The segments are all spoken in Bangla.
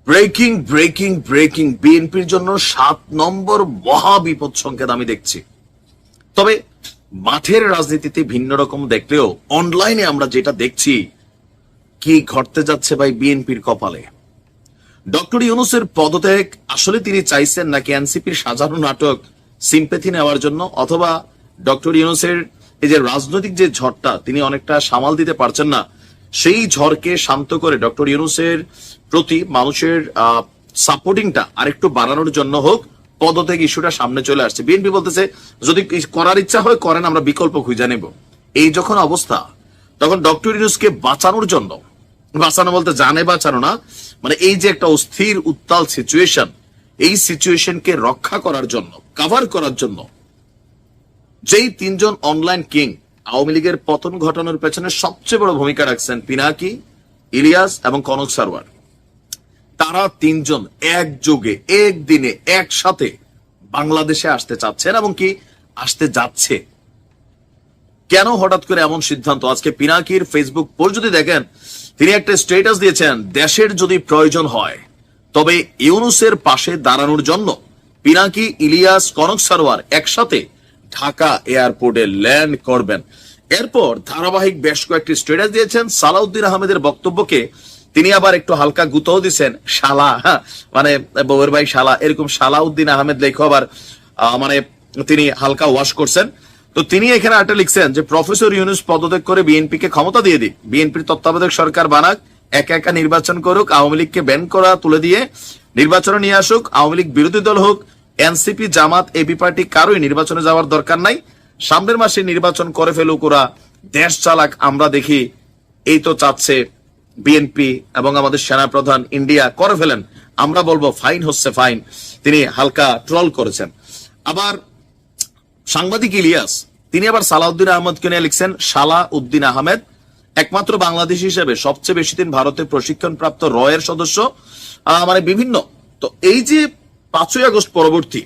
ব্রেকিং ব্রেকিং ব্রেকিং বিএনপির জন্য 7 নম্বর মহা বিপদ সংকেত আমি দেখছি। তবে মাঠের রাজনীতিতে ভিন্ন রকম দেখলেও অনলাইনে আমরা যেটা দেখছি, কি ঘটতে যাচ্ছে ভাই বিএনপির কপালে। ডক্টর ইউনূসের পদত্যাগ আসলে তিনি চাইছেন নাকি এনসিপির সাজানো নাটক সিম্পেথি নেওয়ার জন্য, অথবা ডক্টর ইউনূসের এই যে রাজনৈতিক যে ঝড়টা তিনি অনেকটা সামাল দিতে পারছেন না, সেই ঝড়কে শান্ত করে ডক্টর ইউনূসের প্রতি মানুষের সাপোর্টিংটা আরেকটু বাড়ানোর জন্য হোক পদত্যাগ ইস্যুটা সামনে চলে আসছে। বিএনপি বলতেছে যদি করার ইচ্ছা হয় করেন, আমরা বিকল্প খুঁজে নেব। এই যখন অবস্থা, তখন ডক্টর ইউনূসকে বাঁচানোর জন্য, বাঁচানো বলতে জানে বাঁচানো না, মানে এই যে একটা অস্থির উত্তাল সিচুয়েশন, এই সিচুয়েশনকে রক্ষা করার জন্য, কভার করার জন্য যেই 3 জন অনলাইন কিং আওয়ামী লীগের পতন ঘটানোর পেছনে সবচেয়ে বড় ভূমিকা রাখছেন, পিনাকি, ইলিয়াস এবং কনক সারওয়ার, তারা 3 জন একযোগে একদিনে একসাথে বাংলাদেশে আসতে চাচ্ছেন এবং কি আসতে যাচ্ছে। কেন হঠাৎ করে এমন সিদ্ধান্ত? আজকে পিনাকির ফেসবুক পোস্ট যদি দেখেন, তিনি একটা স্ট্যাটাস দিয়েছেন, দেশের যদি প্রয়োজন হয় তবে ইউনূসের পাশে দাঁড়ানোর জন্য পিনাকি, ইলিয়াস, কনক সারওয়ার একসাথে ঢাকা এয়ারপোর্টে ল্যান্ড করবেন। এরপর ধারাবাহিক বেশ কয়েকটি স্ট্যাটাস দিয়েছেন। সালাউদ্দিন আহমেদের বক্তব্যকে তিনি আবার একটু হালকা গুতাও দিচ্ছেন, শালা, মানে বউয়ের ভাই শালা, এরকম সালাউদ্দিন আহমেদ লেখো আবার মানে তিনি হালকা ওয়াশ করছেন। তো তিনি এখানে একটা লিখছেন যে প্রফেসর ইউনূস পদত্যাগ করে বিএনপিকে ক্ষমতা দিয়ে দিক, বিএনপির তত্ত্বাবধায়ক সরকার বানাক, একা একা নির্বাচন করুক, আওয়ামী লীগকে ব্যান করা তুলে দিয়ে নির্বাচনে নিয়ে আসুক, আওয়ামী লীগ বিরোধী দল হোক, এনসিপি, জামাত, এবি পার্টি কারোই নির্বাচনে যাওয়ার দরকার নাই, সামনের মাসে নির্বাচন করে ফেলুক, ওরা দেশ চালাক, আমরা দেখি। এই তো চাচ্ছে বিএনপি এবং আমাদের সেনাপ্রধান, ইন্ডিয়া করে ফেলেন, আমরা বলবো ফাইন হচ্ছে ফাইন। তিনি হালকা ট্রল করেছেন। আবার সাংবাদিক ইলিয়াস, তিনি আবার সালাউদ্দিন আহমেদকে নিয়ে লিখছেন, সালা উদ্দিন আহমেদ একমাত্র বাংলাদেশী হিসেবে সবচেয়ে বেশি দিন ভারতে প্রশিক্ষণপ্রাপ্ত রয়ের সদস্য, মানে বিভিন্ন। তো এই যে 5ই আগস্ট পরবর্তী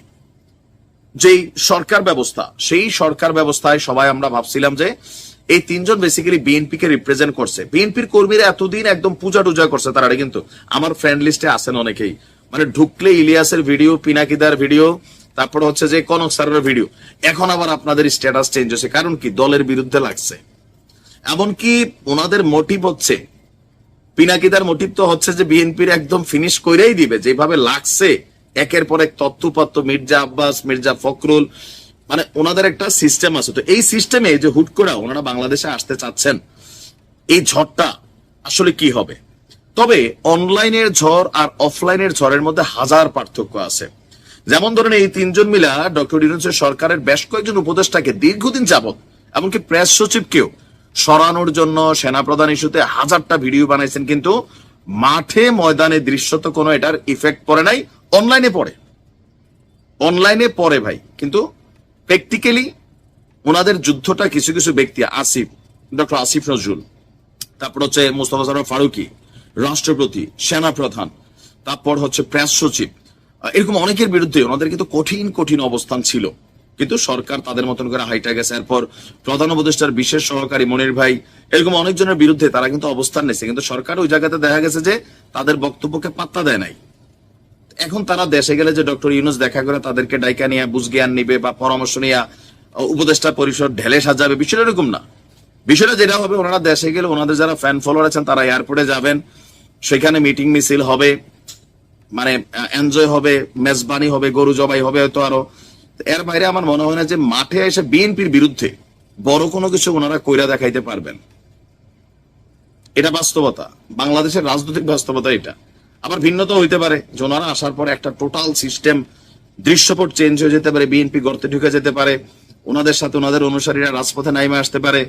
যেই সরকার ব্যবস্থা, সেই সরকার ব্যবস্থায় সবাই আমরা ভাবছিলাম যে এই 3 জন বেসিক্যালি বিএনপি কে রিপ্রেজেন্ট করছে। বিএনপির কর্মীরা এতদিন একদম পূজা টুজা করছে তারা, কিন্তু আমার ফ্রেন্ড লিস্টে আছেন অনেকেই, মানে ঢুকলে ইলিয়াসের ভিডিও, পিনাকিদার ভিডিও, তারপর হচ্ছে যে কনক সারের ভিডিও। এখন আবার আপনাদের স্ট্যাটাস চেঞ্জ হয়েছে, কারণ কি দলের বিরুদ্ধে লাগছে। এমনকি ওনাদের মোটিভ হচ্ছে, পিনাকিদার মোটিভ তো হচ্ছে যে বিএনপির একদম ফিনিশ করেই দিবে, যেভাবে লাগছে একের পর এক তথ্যপত্র, মির্জা আব্বাস, মির্জা ফখরুল, মানে ওনাদের একটা সিস্টেম আছে। তো এই সিস্টেমে যে হুট করে ওনারা বাংলাদেশে আসতে চাচ্ছেন, এই ঝড়টা আসলে কি হবে? তবে অনলাইনের ঝড় আর অফলাইনের ঝড়ের মধ্যে হাজার পার্থক্য আছে। যেমন ধরেন এই 3 জন মিলা ডক্টর ইউনূসের সরকারের বেশ কয়েকজন উপদেষ্টাকে দীর্ঘদিন যাবত, এমনকি প্রেস সচিবকেও সরানোর জন্য সেনাপ্রধান ইস্যুতে হাজারটা ভিডিও বানাইছেন, কিন্তু মাঠে ময়দানে দৃশ্যত কোনো এটার ইফেক্ট পড়ে নাই। অনলাইনে পড়ে ভাই, কিন্তু প্র্যাকটিক্যালি ওনাদের যুদ্ধটা কিছু কিছু ব্যক্তি, আসিফ, ডক্টর আসিফ নজরুল, তারপর হচ্ছে মোস্তফা সরোয়ার ফারুকী, রাষ্ট্রপতি, সেনাপ্রধান, তারপর হচ্ছে প্রেস সচিব, এরকম অনেকের বিরুদ্ধে ওনাদের কিন্তু কঠিন কঠিন অবস্থান ছিল, কিন্তু সরকার তাদের মতন করে হাইটা গেছে। এরপর প্রধান উপদেষ্টার বিশেষ সহকারী মনির ভাই, এরকম অনেকজনের বিরুদ্ধে তারা কিন্তু অবস্থান নিয়েছে, কিন্তু সরকার ওই জায়গাতে দেখা গেছে যে তাদের বক্তব্যকে পাত্তা দেয় নাই। এখন তারা দেশে গেলে যে ডক্টর ইউনূস দেখা করে তাদেরকে ডাইকা নিয়ে বুঝজ্ঞান নিবে বা পরামর্শ নিয়ে উপদেষ্টা পরিষদ ঢেলে সাজাবে, বিষয়টা এরকম না। বিষয়টা যেটা হবে, ওনারা দেশে গেলে ওনাদের যারা ফ্যান ফলোয়ার আছেন তারা এয়ারপোর্টে যাবেন, সেখানে মিটিং মিছিল হবে, মানে এনজয় হবে, মেজবানি হবে, গরু জবাই হবে হয়তো আরো। এর বাইরে আমার মনে হয় না যে মাঠে এসে বিএনপির বিরুদ্ধে বড় কোনো কিছু ওনারা কইরা দেখাইতে পারবেন। এটা বাস্তবতা, বাংলাদেশের রাজনৈতিক বাস্তবতা এটা। আবার ভিন্নতা হইতে পারে যে ওনারা আসার পরে একটা টোটাল সিস্টেম, দৃশ্যপট চেঞ্জ হয়ে যেতে পারে, বিএনপি গর্তে ঢুকে যেতে পারে, ওনাদের সাথে ওনাদের অনুসারীরা রাজপথে নাইমে আসতে পারে,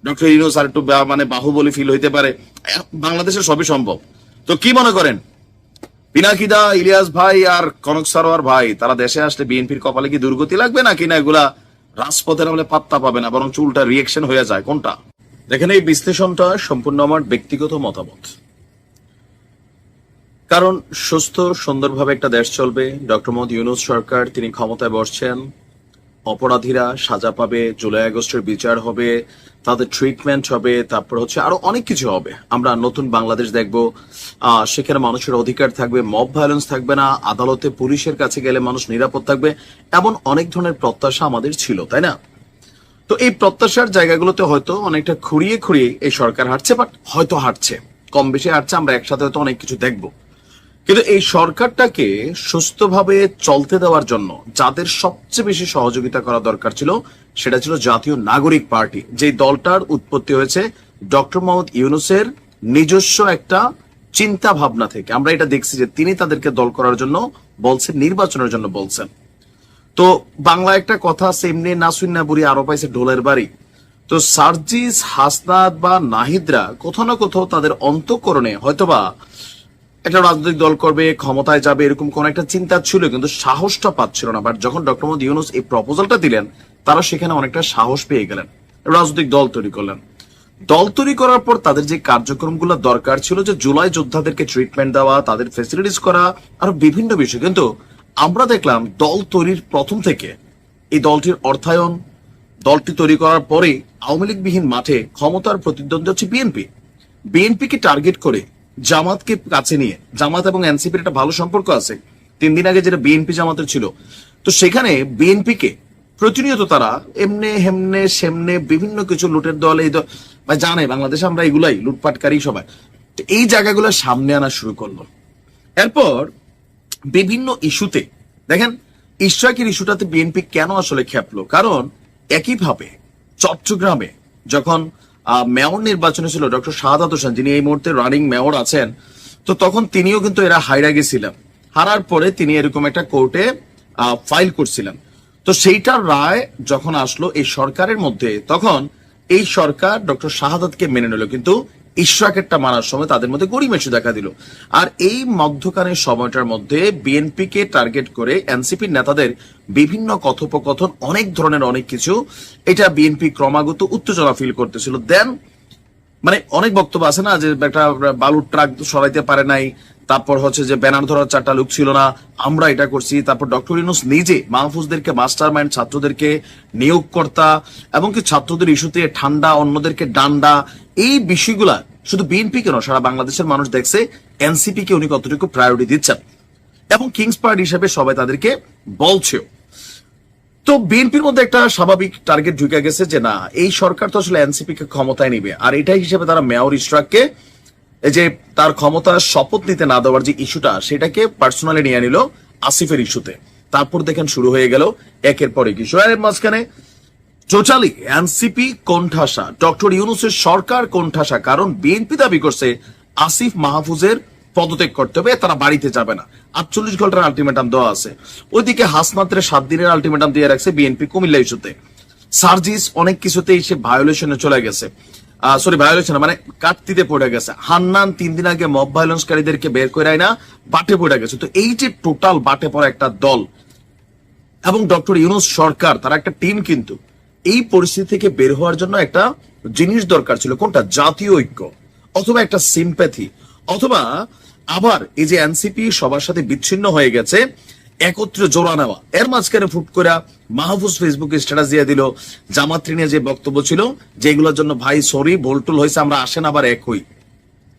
ডক্টর ইউনূস আর একটু মানে বাহুবলী ফিল হইতে পারে। বাংলাদেশের সবই সম্ভব। তো কি মনে করেন, পিনাকিদা, ইলিয়াস ভাই আর কনক সারোয়ার ভাই, তারা দেশে আসলে বিএনপির কপালে কি দুর্গতি লাগবে, নাকি না এগুলা রাজপথে নামলে পাত্তা পাবে না, বরং চুলটা রিয়েকশন হয়ে যায়? কোনটা? দেখেন, এই বিশ্লেষণটা সম্পূর্ণ আমার ব্যক্তিগত মতামত। কারণ সুস্থ সুন্দরভাবে একটা দেশ চলবে, ডক্টর মোহাম্মদ ইউনূস সরকার তিনি ক্ষমতায় বসছেন, অপরাধীরা সাজা পাবে, জুলাই আগস্টের বিচার হবে, তাদের ট্রিটমেন্ট হবে, তারপর হচ্ছে আরো অনেক কিছু হবে। আমরা নতুন বাংলাদেশ দেখব, সেখানে মানুষের অধিকার থাকবে, মব ভায়োলেন্স থাকবে না, আদালতে পুলিশের কাছে গেলে মানুষ নিরাপদ থাকবে, এমন অনেক ধরনের প্রত্যাশা আমাদের ছিল, তাই না? তো এই প্রত্যাশার জায়গাগুলোতে হয়তো অনেকটা খুঁড়িয়ে খুঁড়িয়ে এই সরকার হাঁটছে, বাট হয়তো হাঁটছে, কম বেশি হাঁটছে, আমরা একসাথে হয়তো অনেক কিছু দেখবো। কিন্তু এই সরকারটাকে সুস্থভাবে চলতে দেওয়ার জন্য যাদের সবচেয়ে বেশি সহযোগিতা করা দরকার ছিল, সেটা ছিল জাতীয় নাগরিক পার্টি, যে দলটার উৎপত্তি হয়েছে ডক্টর মোহাম্মদ ইউনূসের নিজস্ব একটা চিন্তা ভাবনা থেকে। আমরা এটা দেখছি যে তিনি তাদেরকে দল করার জন্য বলছেন, নির্বাচনের জন্য বলছেন। তো বাংলা একটা কথা আছে, এমনি না শুননা বুড়ি আরো পাইছে ঢোলের বাড়ি। তো সার্জিস, হাসনাত বা নাহিদরা কোথাও না কোথাও তাদের অন্তঃকরণে হয়তোবা একটা রাজনৈতিক দল করবে, ক্ষমতায় যাবে, এরকম কোন একটা চিন্তা ছিল, কিন্তু সাহসটা পাচ্ছিল না। বাট যখন ডক্টর মোহাম্মদ ইউনূস এই প্রপোজালটা দিলেন, তারা সেখানে অনেকটা সাহস পেয়ে গেলেন, রাজনৈতিক দল তৈরি করলেন। দল তৈরি করার পর তাদের যে কার্যক্রমগুলো দরকার ছিল, যে জুলাই যোদ্ধাদেরকে ট্রিটমেন্ট দেওয়া, তাদের ফেসিলিটিস করা, আরো বিভিন্ন বিষয়, কিন্তু আমরা দেখলাম দল তৈরির প্রথম থেকে এই দলটির অর্থায়ন, দলটি তৈরি করার পরে আওয়ামী লীগবিহীন মাঠে ক্ষমতার প্রতিদ্বন্দ্বী হচ্ছে বিএনপি। বিএনপিকে টার্গেট করে জামাতকে কাছে নিয়ে, জামাত এবং এনসিপির একটা ভালো সম্পর্ক আছে, 3 দিন আগে যেটা বিএনপি জামাতের ছিল, তো সেখানে বিএনপিকে প্রতিনিয়ত তারা এমনে হেমনে সেমনে বিভিন্ন কিছু লুটের দল, এই দল বা জানে বাংলাদেশে আমরা এগুলাই লুটপাটকারী সবাই, তো এই জায়গাগুলো সামনে আনা শুরু করলো। এরপর বিভিন্ন ইস্যুতে দেখেন, ইশরাকের ইস্যুটাতে বিএনপি কেন আসলে খেপলো, কারণ একইভাবে চট্টগ্রামে যখন মেয়র নির্বাচনে ছিল ডক্টর শাহাদাত হোসেন, যিনি এই মুহূর্তে রানিং মেয়র আছেন, তো তখন তিনিও কিন্তু এরা হাইরা গেছিলেন, হারার পরে তিনি এরকম একটা কোর্টে ফাইল করছিলেন। তো সেইটার রায় যখন আসলো এই সরকারের মধ্যে, তখন এই সরকার ডক্টর শাহাদাতকে মেনে নিল, কিন্তু ইশরাকেরটা মানার সময় তাদের মধ্যে গড়িমেশু দেখা দিল। আর এই মধ্যখানের সময়টার মধ্যে বিএনপি কে টার্গেট করে এনসিপির নেতাদের বিভিন্ন কথোপকথন, অনেক ধরনের অনেক কিছু, এটা বিএনপি ক্রমাগত উত্তেজনা ফিল করতেছিল। দেন মানে অনেক বক্তব্য আছে না, যে একটা বালুর ট্রাক সরাইতে পারে নাই, তারপর হচ্ছে যে ব্যানার ধরার 4টা লোক ছিল না, আমরা এটা করছি। তারপর ডক্টর ইউনূস নিজে মাহফুজদেরকে মাস্টার মাইন্ড, ছাত্রদেরকে নিয়োগকর্তা, এবং কি ছাত্রদের ইস্যুতে ঠান্ডা, অন্যদেরকে ডান্ডা, এই বিষয়গুলা শুধু বিএনপি কেন, সারা বাংলাদেশের মানুষ দেখছে এনসিপি কে উনি কতটুকু প্রায়োরিটি দিচ্ছেন, এবং কিংস পার্টি হিসেবে সবাই তাদেরকে বলছেও। তো বিএনপির মধ্যে একটা স্বাভাবিক টার্গেট ঢুকে গেছে যে না, এই সরকার তো আসলে এনসিপি কে ক্ষমতায় নিবে, আর এটাই হিসেবে তারা মেয়র ইশরাককে, এই যে তার ক্ষমতা শপথ নিতে না দেওয়ার যে ইস্যুটা, সেটাকে পার্সোনালি নিয়ে নিল আসিফের ইস্যুতে। তারপর দেখেন শুরু হয়ে গেল একের পর এক ইস্যু। এর মাঝখানে টোটালি এনসিপি কোণঠাসা, ডক্টর ইউনূসের সরকার কোণঠাসা, কারণ বিএনপি দাবি করছে আসিফ মাহফুজের পদত্যাগ করতে হবে, তারা বাড়িতে যাবে না, 48 ঘন্টার আলটিমেটাম দেওয়া আছে। ওইদিকে হাসনাতের 7 দিনের আলটিমেটাম দিয়ে রাখছে বিএনপি কুমিল্লা ইস্যুতে। সার্জিস অনেক কিছুতেই সে ভায়োলেশনে চলে গেছে, ভায়োলেশন মানে কাটতিতে পড়ে গেছে। হান্নান 3 দিন আগে মব ভায়োলেন্সকারীদেরকে বের করে না, বাটে পড়ে গেছে। তো এই যে টোটাল বাটে পড়া একটা দল এবং ডক্টর ইউনূস সরকার, তারা একটা টিম, কিন্তু এই পরিস্থিতি থেকে বের হওয়ার জন্য একটা জিনিস দরকার ছিল, কোনটা? জাতীয় ঐক্য, অথবা একটা সিম্প্যাথি, অথবা আবার এই যে এনসিপি সবার সাথে বিচ্ছিন্ন হয়ে গেছে, একত্রে জোড়া নেওয়া। এর মাঝখানে ফুট করে মাহফুজ ফেসবুকে স্ট্যাটাস দিয়ে দিল, জামাত্রী নিয়ে যে বক্তব্য ছিল, যেগুলোর জন্য ভাই সরি, ভুলটুল হয়েছে, আমরা আসেন আবার এক হই।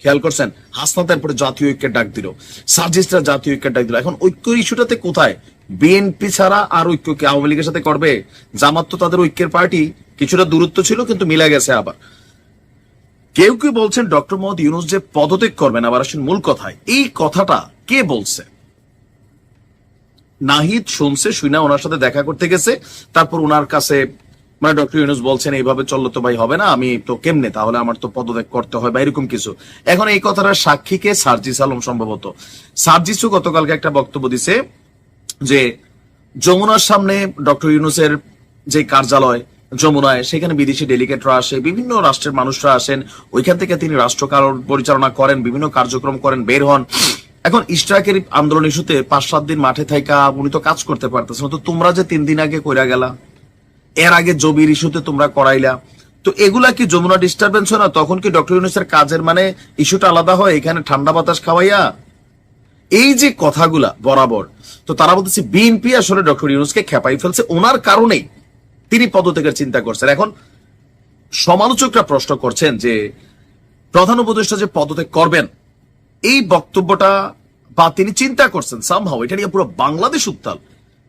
খেয়াল করছেন, হাসনাতের পরে জাতীয় ঐক্যের ডাক দিল, সার্জিসরা জাতীয় ঐক্যের ডাক দিল। এখন ঐক্য ইস্যুটাতে কোথায়? বিএনপি ছাড়া আর ঐক্যকে আওয়ামী লীগের সাথে করবে? জামাত তো তাদের ঐক্যের পার্টি, কিছুটা দূরত্ব ছিল কিন্তু মিলে গেছে। আবার কেউ কেউ বলছেন ডক্টর মোহাম্মদ ইউনূস যে পদত্যাগ করবেন। আবার আসেন মূল কথায়, এই কথাটা কে বলছে? নাহিদ শুনছে, শুনে ওনার সাথে দেখা করতে গেছে, তারপর ওনার কাছে মানে ডক্টর ইউনূস বলছেন এইভাবে চললে তো ভাই হবে না, আমি তো কেমনে, তাহলে আমার তো পদত্যাগ করতে হয় বা এরকম কিছু। এখন এই কথাটার সাক্ষীকে সার্জিস আলম সম্ভবত। সার্জিসও গতকালকে একটা বক্তব্য দিছে যে যমুনার সামনে ডক্টর ইউনূসের যে কার্যালয় যমুনায়, সেখানে বিদেশি ডেলিগেটরা আসে, বিভিন্ন রাষ্ট্রের মানুষরা আসেন, ওইখান থেকে তিনি রাষ্ট্র পরিচালনা করেন, বিভিন্ন কার্যক্রম করেন, বের হন। এখন ইশরাকের আন্দোলন ইস্যুতে 5-7 দিন মাঠে থাকা উনি তো কাজ করতে পারতেছেন। তো তোমরা যে 3 দিন আগে কইরা গেলা, এর আগে জবির ইস্যুতে তোমরা করাইলা, তো এগুলা কি যমুনা ডিস্টারবেন্স হয় না? তখন কি ডক্টর ইউনূসের কাজের মানে ইস্যুটা আলাদা হয়? এখানে ঠান্ডা বাতাস খাওয়াইয়া এই যে কথাগুলা বরাবর, তো তারা বলতেছে বিএনপি আসলে ডক্টর ইউনূসকে খেপাই ফেলছে, ওনার কারণেই তিনি পদত্যাগের চিন্তা করছেন। এখন সমালোচকরা প্রশ্ন করছেন যে প্রধান উপদেষ্টা যে পদত্যাগ করবেন এই বক্তব্যটা বা তিনি চিন্তা করছেন সামহাও, এটা নিয়ে পুরো বাংলাদেশ উত্তাল।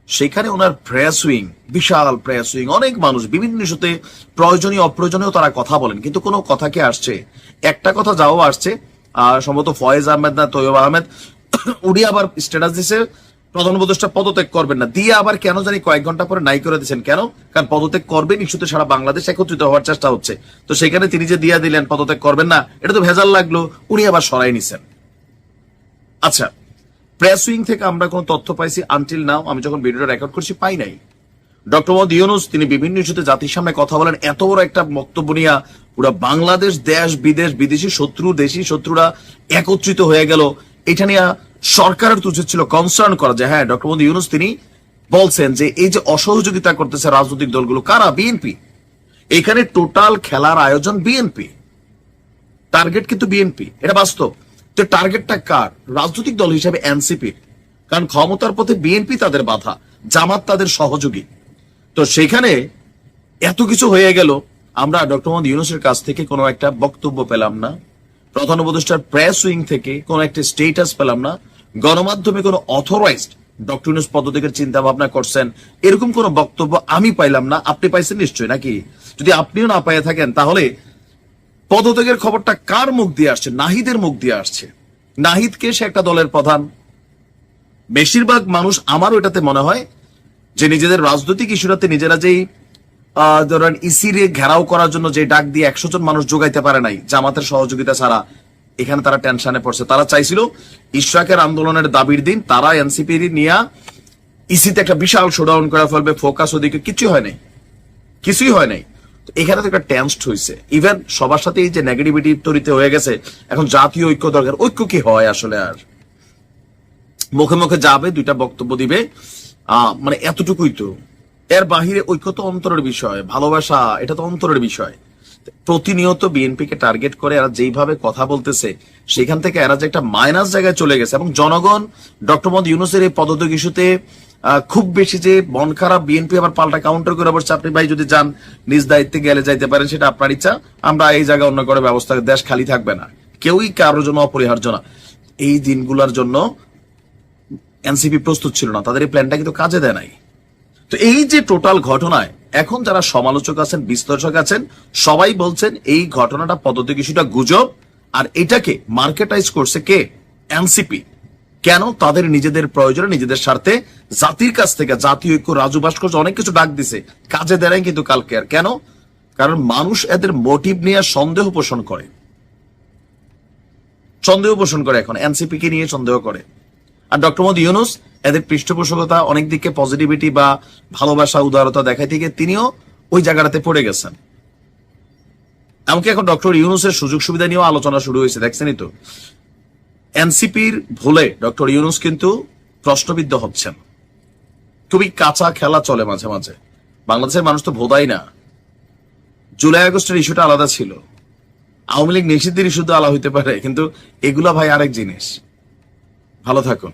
সেখানে ওনার প্রেস উইং, বিশাল প্রেস উইং, অনেক মানুষ বিভিন্ন ইস্যুতে প্রয়োজনীয় অপ্রয়োজনীয় তারা কথা বলেন, কিন্তু কোনো কথা কি আসছে? একটা কথা যাও আসছে, সম্ভবত ফয়েজ আহমেদ না তৈয়ব আহমেদ, উনি আবার স্ট্যাটাস দিছে প্রধান উপদেষ্টা পদত্যাগ করবেন না, দিয়ে আবার কেন জানি কয়েক ঘন্টা পরে নাই করে দিচ্ছেন। কেন? কারণ পদত্যাগ করবেন ইস্যুতে সারা বাংলাদেশ একত্রিত হওয়ার চেষ্টা হচ্ছে। তো সেখানে তিনি যে দিয়া দিলেন পদত্যাগ করবেন না, এটা তো ভেজাল লাগলো, উনি আবার সরাই নিছেন। আচ্ছা, প্রেস উইং থেকে আমরা কোনো তথ্য পাইছি আনটিল নাও, আমি যখন ভিডিওটা রেকর্ড করছি পাই নাই। ডক্টর মোহাম্মদ ইউনূস তিনি বিভিন্ন ইস্যুতে জাতির সামনে কথা বলেন, এত বড় একটা বক্তব্য নিয়ে পুরো বাংলাদেশ, দেশ বিদেশ, বিদেশি শত্রু, দেশি শত্রুরা একত্রিত হয়ে গেল। এটা নিয়ে সরকারের তো উচিত ছিল কনসার্ন করা, যে হ্যাঁ ডক্টর মোহাম্মদ ইউনূস তিনি বলছেন যে এই যে অসহযোগিতা করতেছে রাজনৈতিক দলগুলো, কারা? বিএনপি। এখানে টোটাল খেলার আয়োজন বিএনপি, টার্গেট কিন্তু বিএনপি, এটা বাস্তব। তো টার্গেটটা কার? রাজনৈতিক দল হিসেবে এনসিপি, কারণ ক্ষমতার পথে বিএনপি তাদের বাধা, জামাত তাদের সহযোগী। তো সেখানে এত কিছু হয়ে গেল, আমরা ডক্টর মোহাম্মদ ইউনূসের কাছ থেকে কোনো একটা বক্তব্য পেলাম না, প্রধান উপদেষ্টার প্রেস উইং থেকে কোনো একটা স্টেটাস পেলাম না, গণমাধ্যমে কোনো অথরাইজড ডক্টর ইউনূস পদত্যাগের চিন্তা ভাবনা করছেন এরকম কোনো বক্তব্য আমি পাইলাম না। আপনি পাইছেন নিশ্চয়ই নাকি? যদি আপনিও না পাইয়ে থাকেন তাহলে পদত্যাগের খবরটা কার মুখ দিয়ে আসছে? নাহিদের মুখ দিয়ে আসছে। নাহিদকে সে একটা দলের প্রধান, বেশিরভাগ মানুষ আমারও এটাতে মনে হয় যে নিজেদের রাজনৈতিক ইস্যুটাতে নিজেরা যেই ধরেন ইসির ঘেরাও করার জন্য যে ডাক দিয়ে 100 জন মানুষ যোগাইতে পারে নাই জামাতের সহযোগিতা ছাড়া, এখানে তারা টেনশনে পড়ছে। তারা চাইছিল ইশরাকের আন্দোলনের দাবির দিন তারা এনসিপি নিয়ে ইসিতে একটা বিশাল শোডাউন করে ফেলবে, ফোকাস ওদিকে, কিছুই হয় নাই, কিছুই হয় নাই। এখানে তো একটা টেন্সড হয়েছে, ইভেন সবার সাথে এই যে নেগেটিভিটি তৈরিতে হয়ে গেছে। এখন জাতীয় ঐক্য দরকার, ঐক্য কি হয় আসলে? আর মুখে মুখে যাবে, দুইটা বক্তব্য দিবে, মানে এতটুকুই তো। এর বাহিরে ঐক্য তো অন্তরের বিষয়, ভালোবাসা এটা তো অন্তরের বিষয়। প্রতিনিয়ত বিএনপি কে টার্গেট করে এরা যেইভাবে কথা বলতেছে, সেখান থেকে এরা যে একটা মাইনাস জায়গায় চলে গেছে। এবং জনগণ ডক্টর মোহাম্মদ ইউনূসের এই পদত্যাগ ইস্যুতে খুব বেশি যে মন খারাপ, বিএনপি আবার পাল্টা কাউন্টার করে বসছে, আপনি ভাই যদি যান নিজ দায়িত্বে গেলে যাইতে পারেন, সেটা আপনার ইচ্ছা, আমরা এই জায়গায় অন্য করে ব্যবস্থা, দেশ খালি থাকবে না, কেউই কারোর জন্য অপরিহার্য না। এই দিনগুলোর জন্য এনসিপি প্রস্তুত ছিল না, তাদের এই প্ল্যানটা কিন্তু কাজে দেয় নাই। তো এই যে টোটাল ঘটনায় এখন যারা সমালোচক আছেন, বিশ্লেষক আছেন, সবাই বলছেন এই ঘটনাটা পদত্যাগ ইস্যুটা গুজব, আর এটাকে মার্কেটাইজ করছে কে? এনসিপি। কেন? তাদের নিজেদের প্রয়োজনে, নিজেদের স্বার্থে, জাতির কাছ থেকে জাতীয় ঐক্য, রাজু ভাস্কর্য অনেক কিছু ডাক দিছে, কাজে দেয় কিন্তু কালকে আর। কেন? কারণ মানুষ এদের মোটিভ নিয়ে সন্দেহ পোষণ করে, এখন এনসিপি কে নিয়ে সন্দেহ করে। আর ডক্টর মোহাম্মদ ইউনূস এদের পৃষ্ঠপোষকতা, অনেক দিকে পজিটিভিটি বা ভালোবাসা, উদারতা দেখাই থেকে তিনিও ওই জায়গাটাতে পড়ে গেছেন। এমনকি এখন ডক্টর ইউনূসের সুযোগ সুবিধা নিয়েও আলোচনা শুরু হয়েছে, দেখছেনই তো। এনসিপির ভুলে ডক্টর ইউনূস কিন্তু প্রশ্নবিদ্ধ হচ্ছেন। খুবই কাঁচা খেলা চলে মাঝে মাঝে। বাংলাদেশের মানুষ তো ভোদাই না। জুলাই আগস্টের ইস্যুটা আলাদা ছিল, আওয়ামী লীগ নিষিদ্ধের ইস্যুতে আলাদা হইতে পারে, কিন্তু এগুলা ভাই আরেক জিনিস। ভালো থাকুন।